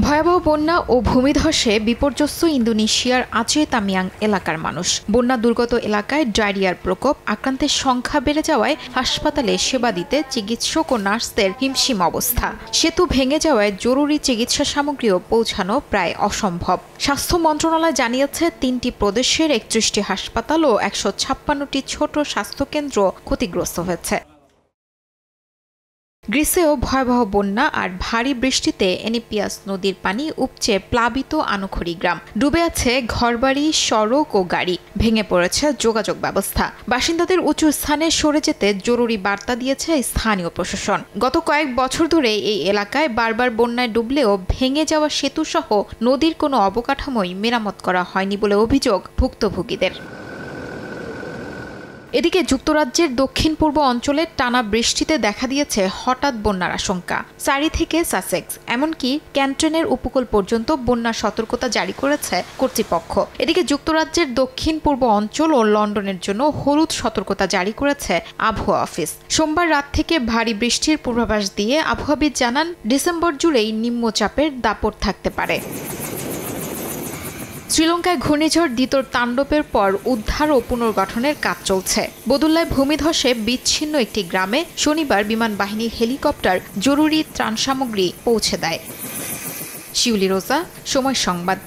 ভয়াবহ বন্যা ও ভূমিধসে বিপর্যস্ত ইন্দোনেশিয়ার আচে তামিয়াং এলাকার মানুষ। বন্যা দুর্গত এলাকায় ডায়রিয়ার প্রকোপ, আক্রান্তের সংখ্যা বেড়ে যাওয়ায় হাসপাতালে সেবা দিতে চিকিৎসক ও নার্সদের হিমশিম অবস্থা। সেতু ভেঙে যাওয়ায় জরুরি চিকিৎসা সামগ্রীও পৌঁছানো প্রায় অসম্ভব। স্বাস্থ্য মন্ত্রণালয় জানিয়েছে ৩টি প্রদেশের ৩১টি হাসপাতাল ও ১৫৬টি ছোট স্বাস্থ্যকেন্দ্র ক্ষতিগ্রস্ত হয়েছে। গ্রিসেও ভয়াবহ বন্যা আর ভারী বৃষ্টিতে এনিপিয়াস নদীর পানি উপচে প্লাবিত আনুখড়ি গ্রাম। ডুবে আছে ঘরবাড়ি, সড়ক ও গাড়ি। ভেঙে পড়েছে যোগাযোগ ব্যবস্থা। বাসিন্দাদের উঁচু স্থানে সরে যেতে জরুরি বার্তা দিয়েছে স্থানীয় প্রশাসন। গত কয়েক বছর ধরে এই এলাকায় বারবার বন্যায় ডুবলেও ভেঙে যাওয়া সেতুসহ নদীর কোনো অবকাঠামোই মেরামত করা হয়নি বলে অভিযোগ ভুক্তভোগীদের। এদিকে যুক্তরাজ্যের দক্ষিণ পূর্ব অঞ্চলে টানা বৃষ্টিতে দেখা দিয়েছে হঠাৎ বন্যার আশঙ্কা। সারি থেকে সাসেক্স এমনকি ক্যান্টনের উপকূল পর্যন্ত বন্যার সতর্কতা জারি করেছে কর্তৃপক্ষ। এদিকে যুক্তরাজ্যের দক্ষিণ পূর্ব অঞ্চল ও লন্ডনের জন্য হলুদ সতর্কতা জারি করেছে আবহাওয়া অফিস। সোমবার রাত থেকে ভারী বৃষ্টির পূর্বাভাস দিয়ে আবহাওয়াবিদ জানান, ডিসেম্বর জুড়েই নিম্নচাপের দাপট থাকতে পারে। শ্রীলঙ্কায় ঘূর্ণিঝড় দিতর তাণ্ডবের পর উদ্ধার ও পুনর্গঠনের কাজ চলছে। বদুল্লায় ভূমিধসে বিচ্ছিন্ন একটি গ্রামে শনিবার বিমান বাহিনীর হেলিকপ্টার জরুরি ত্রাণ সামগ্রী পৌঁছে দেয়। শিউলি রোজা, সময় সংবাদ।